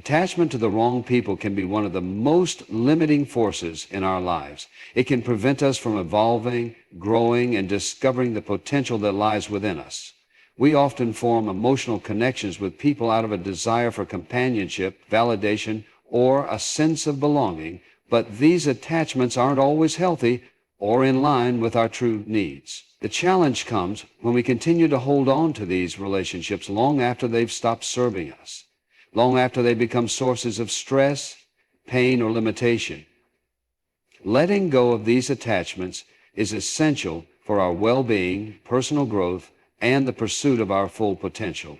Attachment to the wrong people can be one of the most limiting forces in our lives. It can prevent us from evolving, growing, and discovering the potential that lies within us. We often form emotional connections with people out of a desire for companionship, validation, or a sense of belonging, but these attachments aren't always healthy or in line with our true needs. The challenge comes when we continue to hold on to these relationships long after they've stopped serving us, long after they become sources of stress, pain, or limitation. Letting go of these attachments is essential for our well-being, personal growth, and the pursuit of our full potential.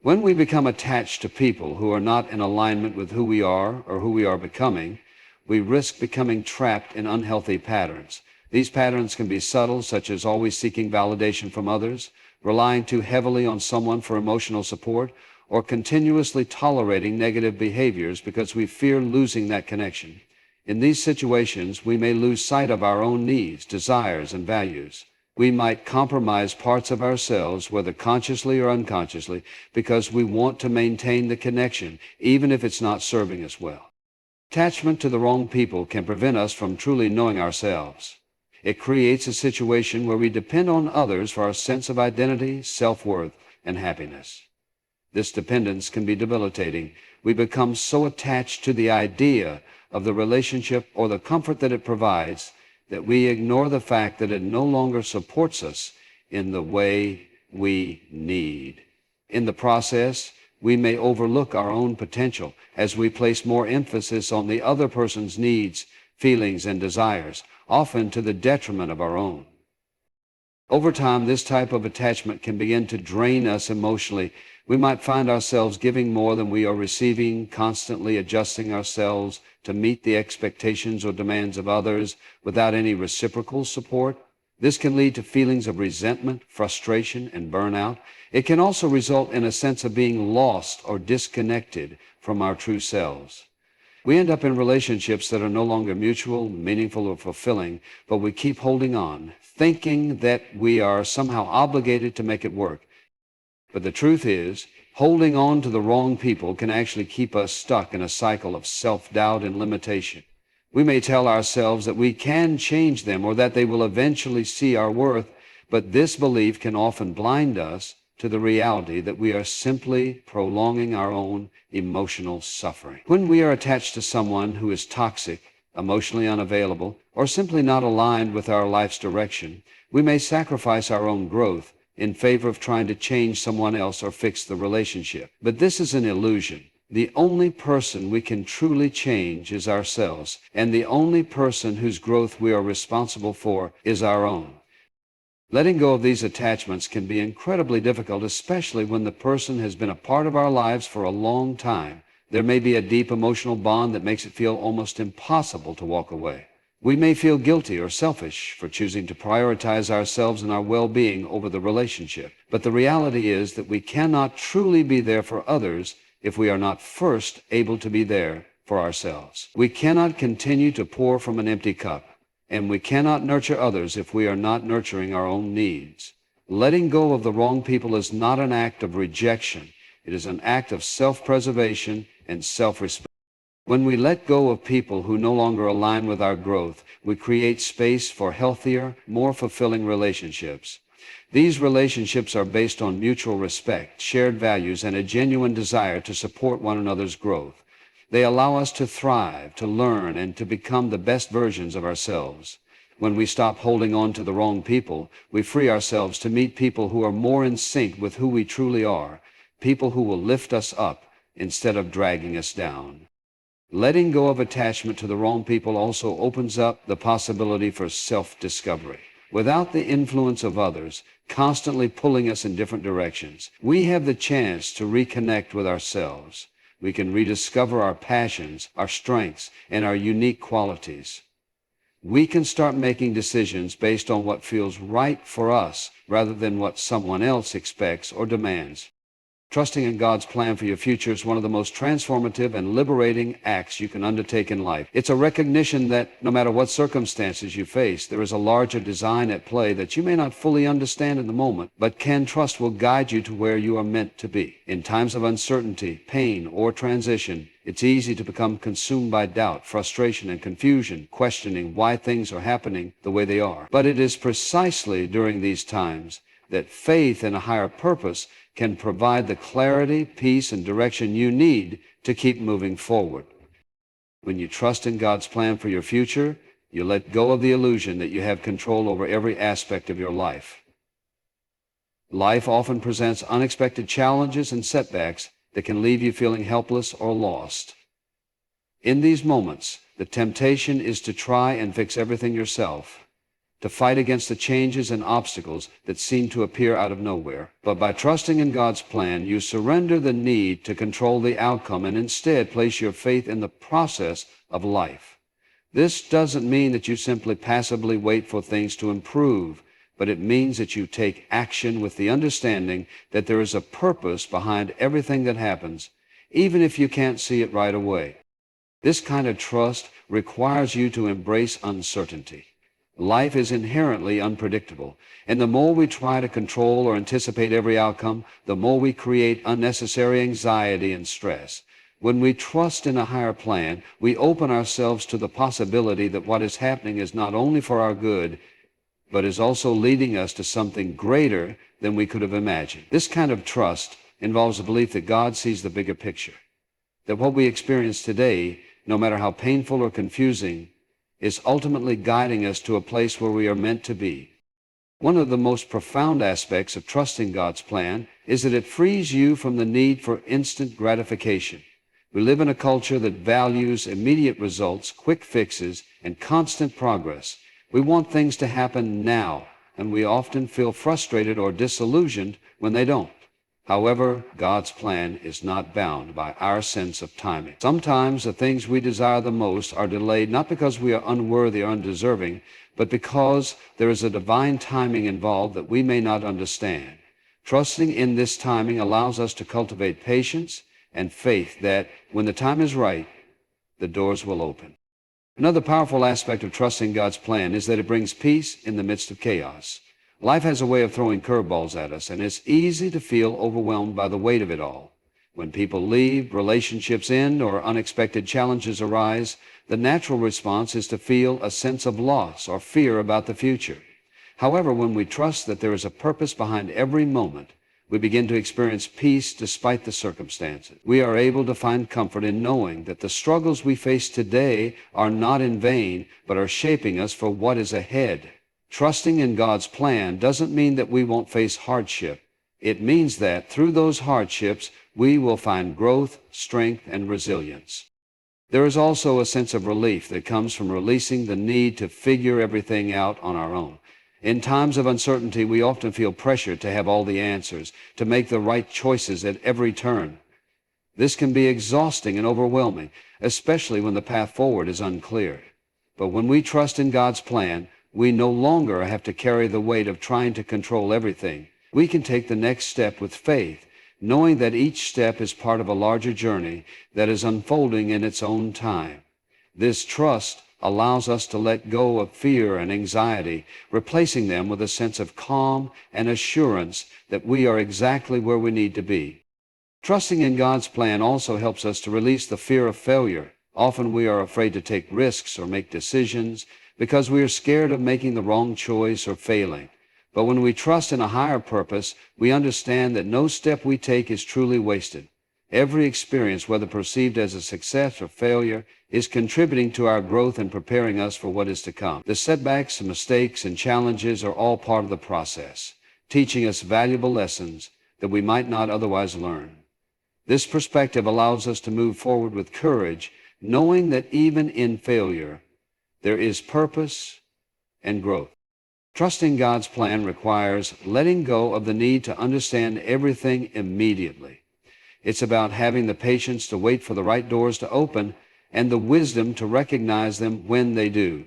When we become attached to people who are not in alignment with who we are or who we are becoming, we risk becoming trapped in unhealthy patterns. These patterns can be subtle, such as always seeking validation from others, relying too heavily on someone for emotional support, or continuously tolerating negative behaviors because we fear losing that connection. In these situations, we may lose sight of our own needs, desires, and values. We might compromise parts of ourselves, whether consciously or unconsciously, because we want to maintain the connection, even if it's not serving us well. Attachment to the wrong people can prevent us from truly knowing ourselves. It creates a situation where we depend on others for our sense of identity, self-worth, and happiness. This dependence can be debilitating. We become so attached to the idea of the relationship or the comfort that it provides that we ignore the fact that it no longer supports us in the way we need. In the process, we may overlook our own potential as we place more emphasis on the other person's needs, feelings, and desires, often to the detriment of our own. Over time, this type of attachment can begin to drain us emotionally. We might find ourselves giving more than we are receiving, constantly adjusting ourselves to meet the expectations or demands of others without any reciprocal support. This can lead to feelings of resentment, frustration, and burnout. It can also result in a sense of being lost or disconnected from our true selves. We end up in relationships that are no longer mutual, meaningful, or fulfilling, but we keep holding on, thinking that we are somehow obligated to make it work. But the truth is, holding on to the wrong people can actually keep us stuck in a cycle of self-doubt and limitation. We may tell ourselves that we can change them or that they will eventually see our worth, but this belief can often blind us to the reality that we are simply prolonging our own emotional suffering. When we are attached to someone who is toxic, emotionally unavailable, or simply not aligned with our life's direction, we may sacrifice our own growth in favor of trying to change someone else or fix the relationship. But this is an illusion. The only person we can truly change is ourselves, and the only person whose growth we are responsible for is our own. Letting go of these attachments can be incredibly difficult, especially when the person has been a part of our lives for a long time. There may be a deep emotional bond that makes it feel almost impossible to walk away. We may feel guilty or selfish for choosing to prioritize ourselves and our well-being over the relationship. But the reality is that we cannot truly be there for others if we are not first able to be there for ourselves. We cannot continue to pour from an empty cup, and we cannot nurture others if we are not nurturing our own needs. Letting go of the wrong people is not an act of rejection. It is an act of self-preservation and self-respect. When we let go of people who no longer align with our growth, we create space for healthier, more fulfilling relationships. These relationships are based on mutual respect, shared values, and a genuine desire to support one another's growth. They allow us to thrive, to learn, and to become the best versions of ourselves. When we stop holding on to the wrong people, we free ourselves to meet people who are more in sync with who we truly are, people who will lift us up instead of dragging us down. Letting go of attachment to the wrong people also opens up the possibility for self-discovery. Without the influence of others constantly pulling us in different directions, we have the chance to reconnect with ourselves. We can rediscover our passions, our strengths, and our unique qualities. We can start making decisions based on what feels right for us rather than what someone else expects or demands. Trusting in God's plan for your future is one of the most transformative and liberating acts you can undertake in life. It's a recognition that no matter what circumstances you face, there is a larger design at play that you may not fully understand in the moment, but can trust will guide you to where you are meant to be. In times of uncertainty, pain, or transition, it's easy to become consumed by doubt, frustration, and confusion, questioning why things are happening the way they are. But it is precisely during these times that faith in a higher purpose can provide the clarity, peace, and direction you need to keep moving forward. When you trust in God's plan for your future, you let go of the illusion that you have control over every aspect of your life. Life often presents unexpected challenges and setbacks that can leave you feeling helpless or lost. In these moments, the temptation is to try and fix everything yourself, to fight against the changes and obstacles that seem to appear out of nowhere. But by trusting in God's plan, you surrender the need to control the outcome and instead place your faith in the process of life. This doesn't mean that you simply passively wait for things to improve, but it means that you take action with the understanding that there is a purpose behind everything that happens, even if you can't see it right away. This kind of trust requires you to embrace uncertainty. Life is inherently unpredictable, and the more we try to control or anticipate every outcome, the more we create unnecessary anxiety and stress. When we trust in a higher plan, we open ourselves to the possibility that what is happening is not only for our good, but is also leading us to something greater than we could have imagined. This kind of trust involves a belief that God sees the bigger picture, that what we experience today, no matter how painful or confusing, is ultimately guiding us to a place where we are meant to be. One of the most profound aspects of trusting God's plan is that it frees you from the need for instant gratification. We live in a culture that values immediate results, quick fixes, and constant progress. We want things to happen now, and we often feel frustrated or disillusioned when they don't. However, God's plan is not bound by our sense of timing. Sometimes the things we desire the most are delayed not because we are unworthy or undeserving, but because there is a divine timing involved that we may not understand. Trusting in this timing allows us to cultivate patience and faith that when the time is right, the doors will open. Another powerful aspect of trusting God's plan is that it brings peace in the midst of chaos. Life has a way of throwing curveballs at us, and it's easy to feel overwhelmed by the weight of it all. When people leave, relationships end, or unexpected challenges arise, the natural response is to feel a sense of loss or fear about the future. However, when we trust that there is a purpose behind every moment, we begin to experience peace despite the circumstances. We are able to find comfort in knowing that the struggles we face today are not in vain, but are shaping us for what is ahead. Trusting in God's plan doesn't mean that we won't face hardship. It means that through those hardships, we will find growth, strength, and resilience. There is also a sense of relief that comes from releasing the need to figure everything out on our own. In times of uncertainty, we often feel pressure to have all the answers, to make the right choices at every turn. This can be exhausting and overwhelming, especially when the path forward is unclear. But when we trust in God's plan, we no longer have to carry the weight of trying to control everything. We can take the next step with faith, knowing that each step is part of a larger journey that is unfolding in its own time. This trust allows us to let go of fear and anxiety, replacing them with a sense of calm and assurance that we are exactly where we need to be. Trusting in God's plan also helps us to release the fear of failure. Often we are afraid to take risks or make decisions because we are scared of making the wrong choice or failing. But when we trust in a higher purpose, we understand that no step we take is truly wasted. Every experience, whether perceived as a success or failure, is contributing to our growth and preparing us for what is to come. The setbacks, mistakes, and challenges are all part of the process, teaching us valuable lessons that we might not otherwise learn. This perspective allows us to move forward with courage, knowing that even in failure, there is purpose and growth. Trusting God's plan requires letting go of the need to understand everything immediately. It's about having the patience to wait for the right doors to open and the wisdom to recognize them when they do.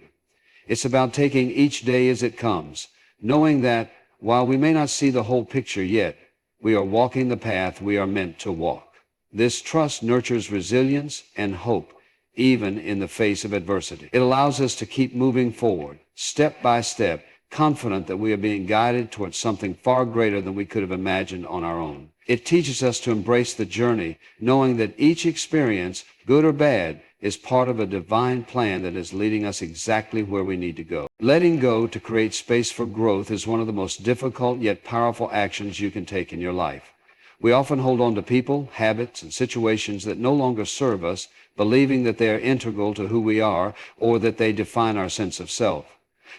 It's about taking each day as it comes, knowing that while we may not see the whole picture yet, we are walking the path we are meant to walk. This trust nurtures resilience and hope, even in the face of adversity. It allows us to keep moving forward, step by step, confident that we are being guided towards something far greater than we could have imagined on our own. It teaches us to embrace the journey, knowing that each experience, good or bad, is part of a divine plan that is leading us exactly where we need to go. Letting go to create space for growth is one of the most difficult yet powerful actions you can take in your life. We often hold on to people, habits, and situations that no longer serve us, believing that they are integral to who we are or that they define our sense of self.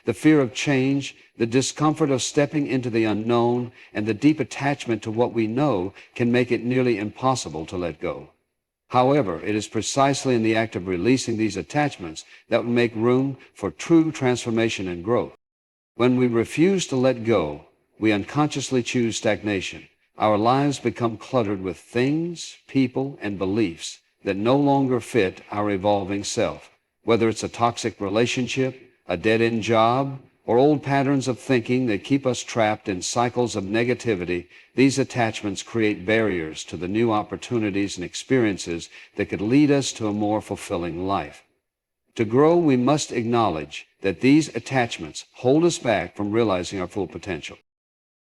The fear of change, the discomfort of stepping into the unknown, and the deep attachment to what we know can make it nearly impossible to let go. However, it is precisely in the act of releasing these attachments that will make room for true transformation and growth. When we refuse to let go, we unconsciously choose stagnation. Our lives become cluttered with things, people, and beliefs that no longer fit our evolving self. Whether it's a toxic relationship, a dead-end job, or old patterns of thinking that keep us trapped in cycles of negativity, these attachments create barriers to the new opportunities and experiences that could lead us to a more fulfilling life. To grow, we must acknowledge that these attachments hold us back from realizing our full potential.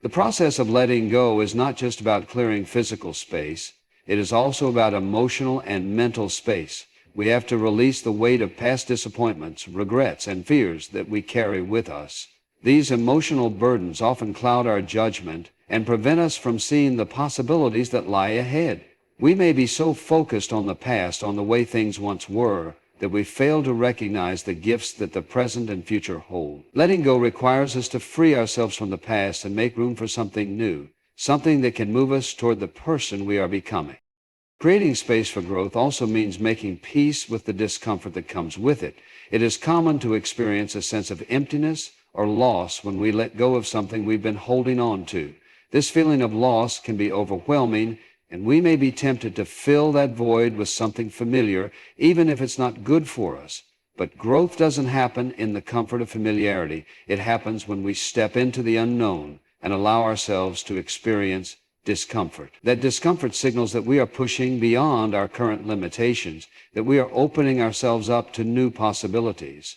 The process of letting go is not just about clearing physical space. It is also about emotional and mental space. We have to release the weight of past disappointments, regrets, and fears that we carry with us. These emotional burdens often cloud our judgment and prevent us from seeing the possibilities that lie ahead. We may be so focused on the past, on the way things once were, that we fail to recognize the gifts that the present and future hold. Letting go requires us to free ourselves from the past and make room for something new, something that can move us toward the person we are becoming. Creating space for growth also means making peace with the discomfort that comes with it. It is common to experience a sense of emptiness or loss when we let go of something we've been holding on to. This feeling of loss can be overwhelming, and we may be tempted to fill that void with something familiar, even if it's not good for us. But growth doesn't happen in the comfort of familiarity. It happens when we step into the unknown and allow ourselves to experience discomfort. That discomfort signals that we are pushing beyond our current limitations, that we are opening ourselves up to new possibilities.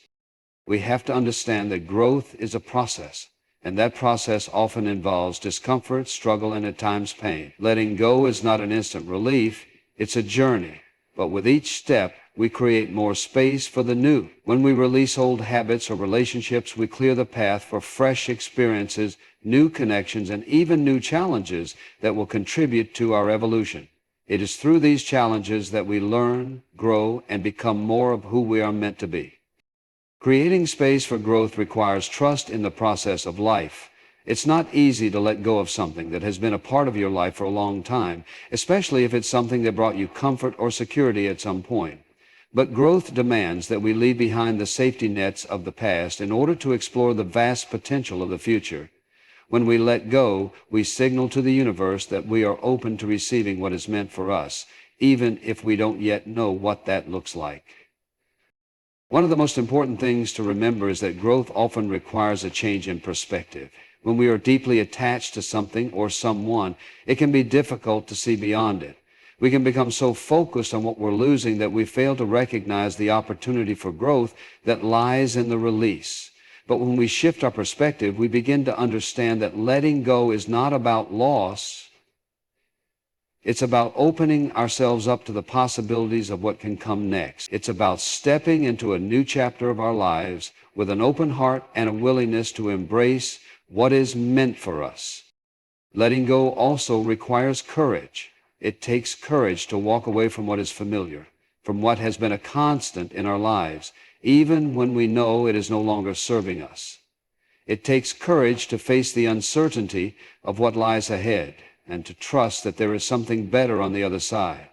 We have to understand that growth is a process, and that process often involves discomfort, struggle, and at times pain. Letting go is not an instant relief, it's a journey. But with each step, we create more space for the new. When we release old habits or relationships, we clear the path for fresh experiences, new connections, and even new challenges that will contribute to our evolution. It is through these challenges that we learn, grow, and become more of who we are meant to be. Creating space for growth requires trust in the process of life. It's not easy to let go of something that has been a part of your life for a long time, especially if it's something that brought you comfort or security at some point. But growth demands that we leave behind the safety nets of the past in order to explore the vast potential of the future. When we let go, we signal to the universe that we are open to receiving what is meant for us, even if we don't yet know what that looks like. One of the most important things to remember is that growth often requires a change in perspective. When we are deeply attached to something or someone, it can be difficult to see beyond it. We can become so focused on what we're losing that we fail to recognize the opportunity for growth that lies in the release. But when we shift our perspective, we begin to understand that letting go is not about loss. It's about opening ourselves up to the possibilities of what can come next. It's about stepping into a new chapter of our lives with an open heart and a willingness to embrace what is meant for us. Letting go also requires courage. It takes courage to walk away from what is familiar, from what has been a constant in our lives, even when we know it is no longer serving us. It takes courage to face the uncertainty of what lies ahead and to trust that there is something better on the other side.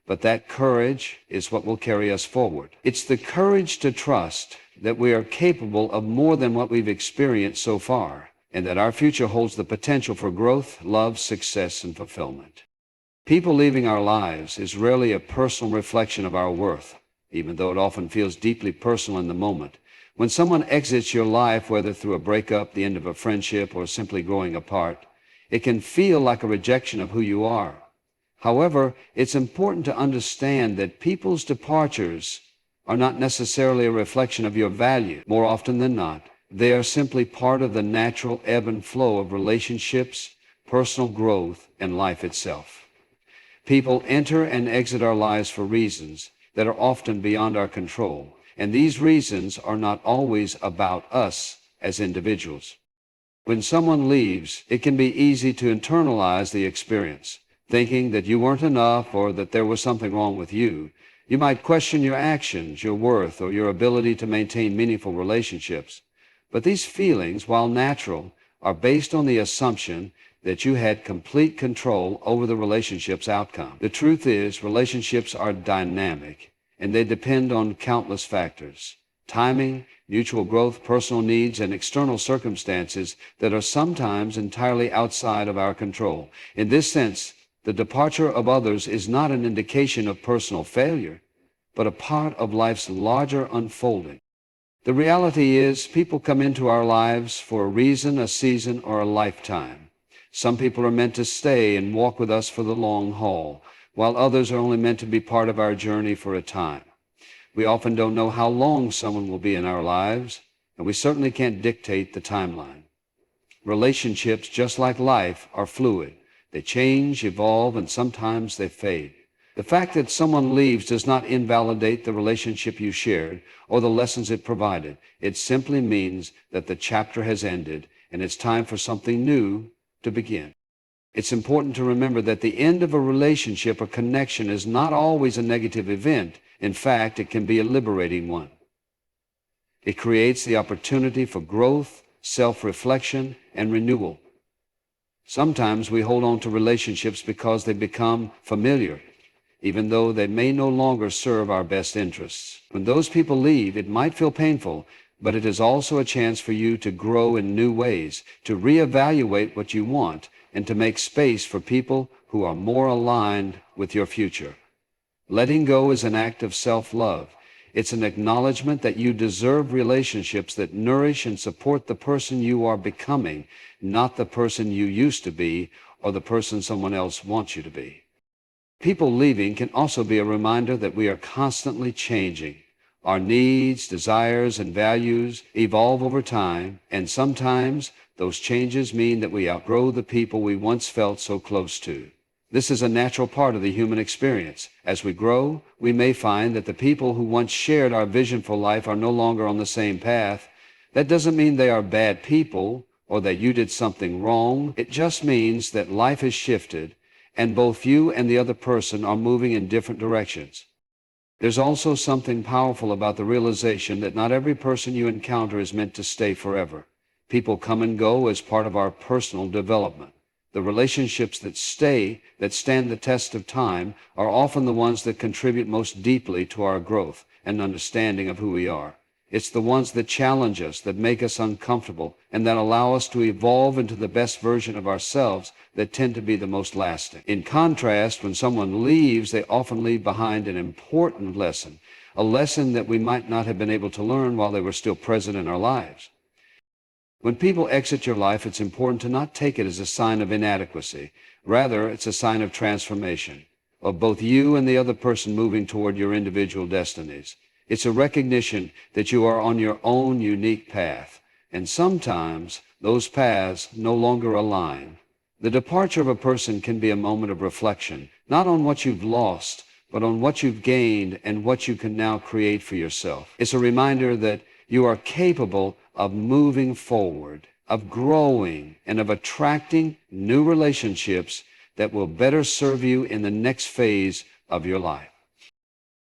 But that courage is what will carry us forward. It's the courage to trust that we are capable of more than what we've experienced so far, and that our future holds the potential for growth, love, success, and fulfillment. People leaving our lives is rarely a personal reflection of our worth, even though it often feels deeply personal in the moment. When someone exits your life, whether through a breakup, the end of a friendship, or simply growing apart, It can feel like a rejection of who you are. However, it's important to understand that people's departures are not necessarily a reflection of your value. More often than not, they are simply part of the natural ebb and flow of relationships, personal growth, and life itself. People enter and exit our lives for reasons that are often beyond our control, and these reasons are not always about us as individuals. When someone leaves, it can be easy to internalize the experience, thinking that you weren't enough or that there was something wrong with you. You might question your actions, your worth, or your ability to maintain meaningful relationships. But these feelings, while natural, are based on the assumption that you had complete control over the relationship's outcome. The truth is, relationships are dynamic, and they depend on countless factors: timing, mutual growth, personal needs, and external circumstances that are sometimes entirely outside of our control. In this sense, the departure of others is not an indication of personal failure, but a part of life's larger unfolding. The reality is, people come into our lives for a reason, a season, or a lifetime. Some people are meant to stay and walk with us for the long haul, while others are only meant to be part of our journey for a time. We often don't know how long someone will be in our lives, and we certainly can't dictate the timeline. Relationships, just like life, are fluid. They change, evolve, and sometimes they fade. The fact that someone leaves does not invalidate the relationship you shared or the lessons it provided. It simply means that the chapter has ended and it's time for something new to begin. It's important to remember that the end of a relationship or connection is not always a negative event. In fact, it can be a liberating one. It creates the opportunity for growth, self-reflection, and renewal. Sometimes we hold on to relationships because they become familiar, even though they may no longer serve our best interests. When those people leave, it might feel painful, but it is also a chance for you to grow in new ways, to reevaluate what you want, and to make space for people who are more aligned with your future. Letting go is an act of self-love. It's an acknowledgement that you deserve relationships that nourish and support the person you are becoming, not the person you used to be or the person someone else wants you to be. People leaving can also be a reminder that we are constantly changing. Our needs, desires, and values evolve over time, and sometimes those changes mean that we outgrow the people we once felt so close to. This is a natural part of the human experience. As we grow, we may find that the people who once shared our vision for life are no longer on the same path. That doesn't mean they are bad people or that you did something wrong. It just means that life has shifted and both you and the other person are moving in different directions. There's also something powerful about the realization that not every person you encounter is meant to stay forever. People come and go as part of our personal development. The relationships that stay, that stand the test of time, are often the ones that contribute most deeply to our growth and understanding of who we are. It's the ones that challenge us, that make us uncomfortable, and that allow us to evolve into the best version of ourselves that tend to be the most lasting. In contrast, when someone leaves, they often leave behind an important lesson, a lesson that we might not have been able to learn while they were still present in our lives. When people exit your life, it's important to not take it as a sign of inadequacy. Rather, it's a sign of transformation, of both you and the other person moving toward your individual destinies. It's a recognition that you are on your own unique path, and sometimes those paths no longer align. The departure of a person can be a moment of reflection, not on what you've lost, but on what you've gained and what you can now create for yourself. It's a reminder that you are capable of moving forward, of growing, and of attracting new relationships that will better serve you in the next phase of your life.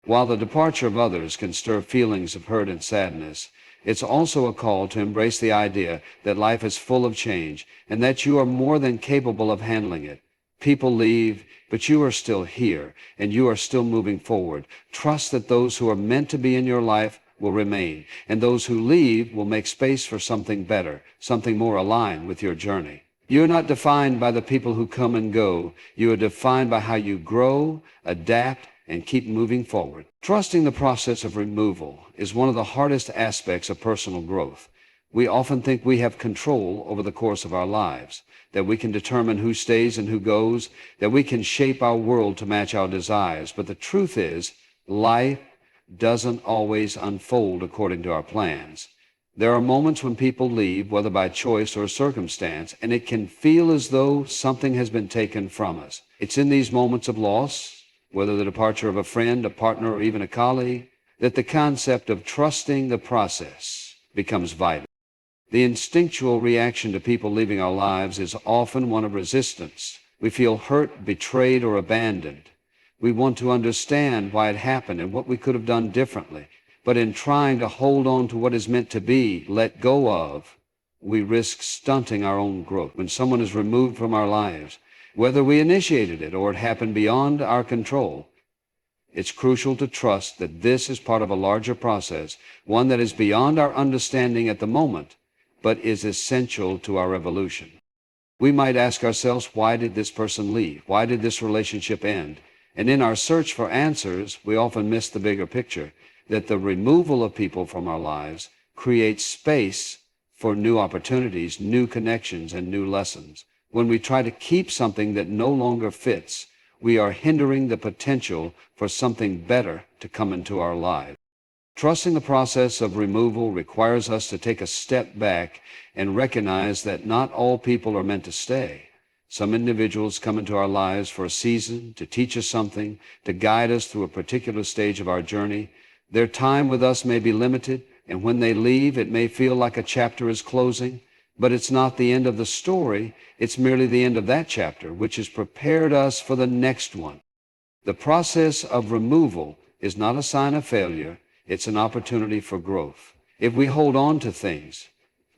While the departure of others can stir feelings of hurt and sadness, it's also a call to embrace the idea that life is full of change and that you are more than capable of handling it. People leave, but you are still here and you are still moving forward. Trust that those who are meant to be in your life will remain, and those who leave will make space for something better, something more aligned with your journey. You are not defined by the people who come and go. You are defined by how you grow, adapt, and keep moving forward. Trusting the process of removal is one of the hardest aspects of personal growth. We often think we have control over the course of our lives, that we can determine who stays and who goes, that we can shape our world to match our desires. But the truth is, life doesn't always unfold according to our plans. There are moments when people leave, whether by choice or circumstance, and it can feel as though something has been taken from us. It's in these moments of loss, whether the departure of a friend, a partner, or even a colleague, that the concept of trusting the process becomes vital. The instinctual reaction to people leaving our lives is often one of resistance. We feel hurt, betrayed, or abandoned. We want to understand why it happened and what we could have done differently. But in trying to hold on to what is meant to be, let go of, we risk stunting our own growth. When someone is removed from our lives, whether we initiated it or it happened beyond our control, it's crucial to trust that this is part of a larger process, one that is beyond our understanding at the moment, but is essential to our evolution. We might ask ourselves, why did this person leave? Why did this relationship end? And in our search for answers, we often miss the bigger picture, that the removal of people from our lives creates space for new opportunities, new connections, and new lessons. When we try to keep something that no longer fits, we are hindering the potential for something better to come into our lives. Trusting the process of removal requires us to take a step back and recognize that not all people are meant to stay. Some individuals come into our lives for a season, to teach us something, to guide us through a particular stage of our journey. Their time with us may be limited, and when they leave, it may feel like a chapter is closing, but it's not the end of the story. It's merely the end of that chapter, which has prepared us for the next one. The process of removal is not a sign of failure. It's an opportunity for growth. If we hold on to things,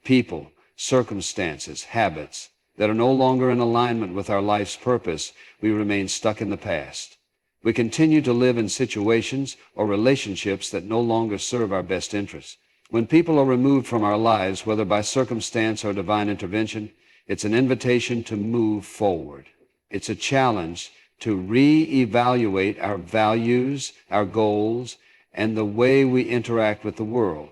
people, circumstances, habits that are no longer in alignment with our life's purpose, we remain stuck in the past. We continue to live in situations or relationships that no longer serve our best interests. When people are removed from our lives, whether by circumstance or divine intervention, it's an invitation to move forward. It's a challenge to re-evaluate our values, our goals, and the way we interact with the world.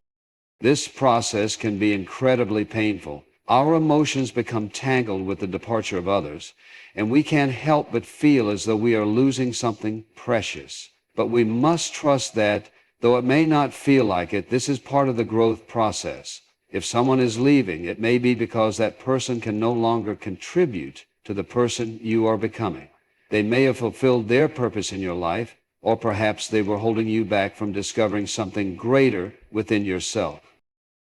This process can be incredibly painful. Our emotions become tangled with the departure of others, and we can't help but feel as though we are losing something precious. But we must trust that, though it may not feel like it, this is part of the growth process. If someone is leaving, it may be because that person can no longer contribute to the person you are becoming. They may have fulfilled their purpose in your life, or perhaps they were holding you back from discovering something greater within yourself.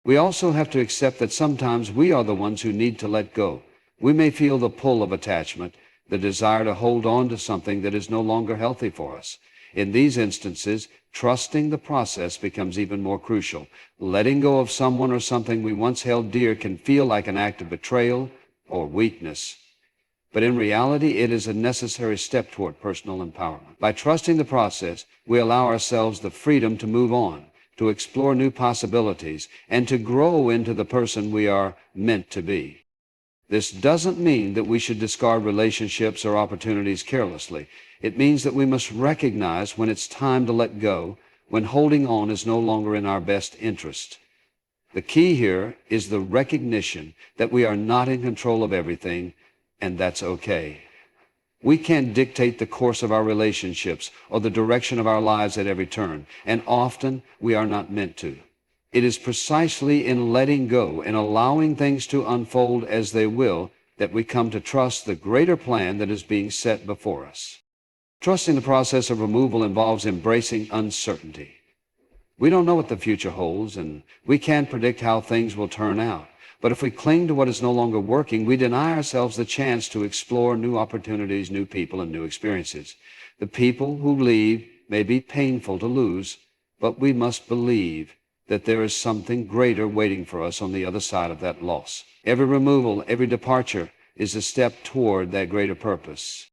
We also have to accept that sometimes we are the ones who need to let go. We may feel the pull of attachment, the desire to hold on to something that is no longer healthy for us. In these instances, trusting the process becomes even more crucial. Letting go of someone or something we once held dear can feel like an act of betrayal or weakness. But in reality, it is a necessary step toward personal empowerment. By trusting the process, we allow ourselves the freedom to move on, to explore new possibilities, and to grow into the person we are meant to be. This doesn't mean that we should discard relationships or opportunities carelessly. It means that we must recognize when it's time to let go, when holding on is no longer in our best interest. The key here is the recognition that we are not in control of everything, and that's okay. We can't dictate the course of our relationships or the direction of our lives at every turn, and often we are not meant to. It is precisely in letting go and allowing things to unfold as they will that we come to trust the greater plan that is being set before us. Trusting the process of removal involves embracing uncertainty. We don't know what the future holds, and we can't predict how things will turn out. But if we cling to what is no longer working, we deny ourselves the chance to explore new opportunities, new people, and new experiences. The people who leave may be painful to lose, but we must believe that there is something greater waiting for us on the other side of that loss. Every removal, every departure is a step toward that greater purpose.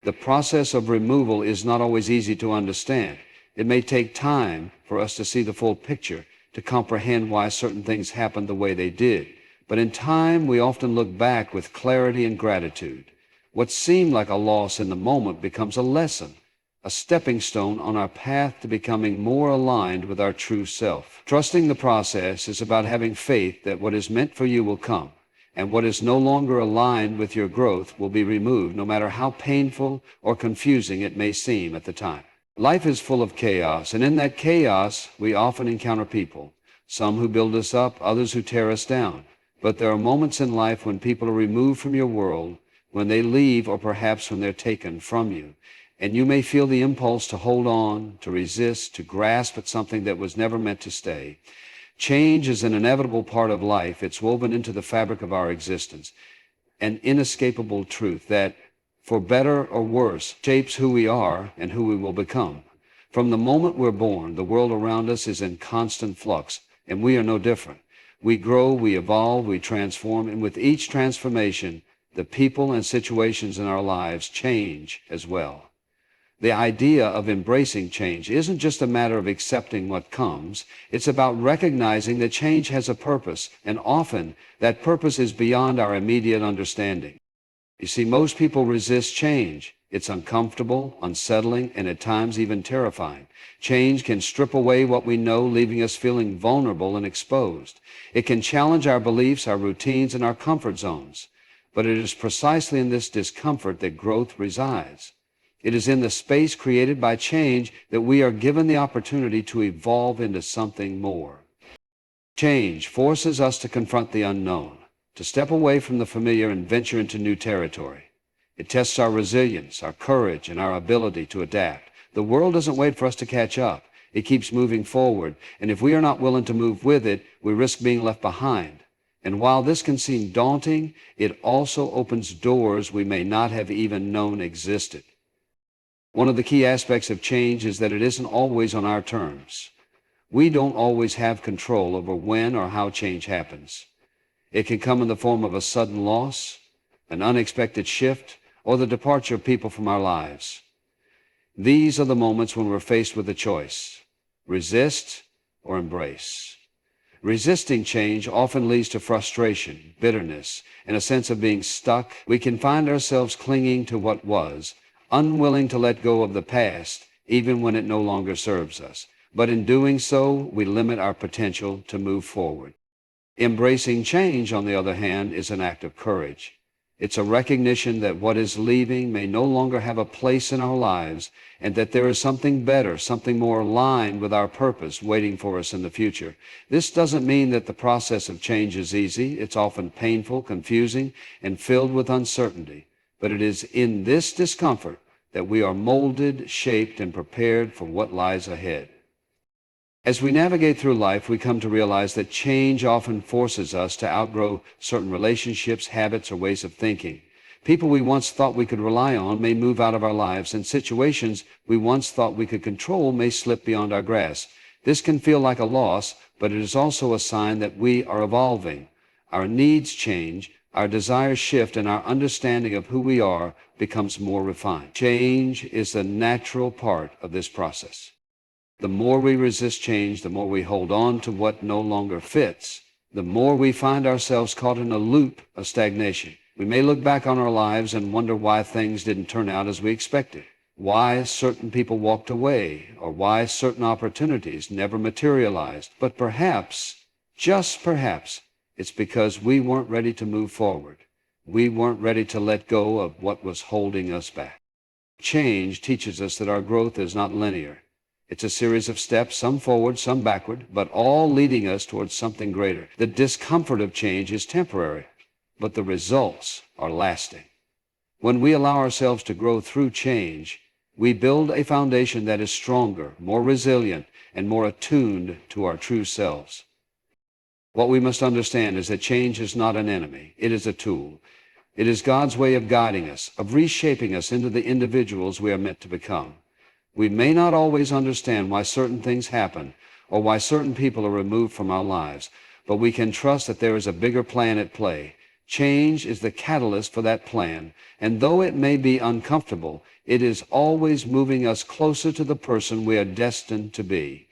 The process of removal is not always easy to understand. It may take time for us to see the full picture, to comprehend why certain things happened the way they did. But in time, we often look back with clarity and gratitude. What seemed like a loss in the moment becomes a lesson a stepping stone on our path to becoming more aligned with our true self. Trusting the process is about having faith that what is meant for you will come, and what is no longer aligned with your growth will be removed, no matter how painful or confusing it may seem at the time. Life is full of chaos, and in that chaos, we often encounter people, some who build us up, others who tear us down. But there are moments in life when people are removed from your world, when they leave, or perhaps when they're taken from you. And you may feel the impulse to hold on, to resist, to grasp at something that was never meant to stay. Change is an inevitable part of life. It's woven into the fabric of our existence. An inescapable truth that, for better or worse, shapes who we are and who we will become. From the moment we're born, the world around us is in constant flux, and we are no different. We grow, we evolve, we transform, and with each transformation, the people and situations in our lives change as well. The idea of embracing change isn't just a matter of accepting what comes. It's about recognizing that change has a purpose, and often that purpose is beyond our immediate understanding. You see, most people resist change. It's uncomfortable, unsettling, and at times even terrifying. Change can strip away what we know, leaving us feeling vulnerable and exposed. It can challenge our beliefs, our routines, and our comfort zones. But it is precisely in this discomfort that growth resides. It is in the space created by change that we are given the opportunity to evolve into something more. Change forces us to confront the unknown, to step away from the familiar and venture into new territory. It tests our resilience, our courage, and our ability to adapt. The world doesn't wait for us to catch up. It keeps moving forward, and if we are not willing to move with it, we risk being left behind. And while this can seem daunting, it also opens doors we may not have even known existed. One of the key aspects of change is that it isn't always on our terms. We don't always have control over when or how change happens. It can come in the form of a sudden loss, an unexpected shift, or the departure of people from our lives. These are the moments when we're faced with a choice: resist or embrace. Resisting change often leads to frustration, bitterness, and a sense of being stuck. We can find ourselves clinging to what was, unwilling to let go of the past, even when it no longer serves us. But in doing so, we limit our potential to move forward. Embracing change, on the other hand, is an act of courage. It's a recognition that what is leaving may no longer have a place in our lives, and that there is something better, something more aligned with our purpose waiting for us in the future. This doesn't mean that the process of change is easy. It's often painful, confusing, and filled with uncertainty. But it is in this discomfort that we are molded, shaped, and prepared for what lies ahead. As we navigate through life, we come to realize that change often forces us to outgrow certain relationships, habits, or ways of thinking. People we once thought we could rely on may move out of our lives, and situations we once thought we could control may slip beyond our grasp. This can feel like a loss, but it is also a sign that we are evolving. Our needs change, our desires shift, and our understanding of who we are becomes more refined. Change is a natural part of this process. The more we resist change, the more we hold on to what no longer fits, the more we find ourselves caught in a loop of stagnation. We may look back on our lives and wonder why things didn't turn out as we expected, why certain people walked away, or why certain opportunities never materialized. But perhaps, just perhaps, it's because we weren't ready to move forward. We weren't ready to let go of what was holding us back. Change teaches us that our growth is not linear. It's a series of steps, some forward, some backward, but all leading us towards something greater. The discomfort of change is temporary, but the results are lasting. When we allow ourselves to grow through change, we build a foundation that is stronger, more resilient, and more attuned to our true selves. What we must understand is that change is not an enemy. It is a tool. It is God's way of guiding us, of reshaping us into the individuals we are meant to become. We may not always understand why certain things happen or why certain people are removed from our lives, but we can trust that there is a bigger plan at play. Change is the catalyst for that plan, and though it may be uncomfortable, it is always moving us closer to the person we are destined to be.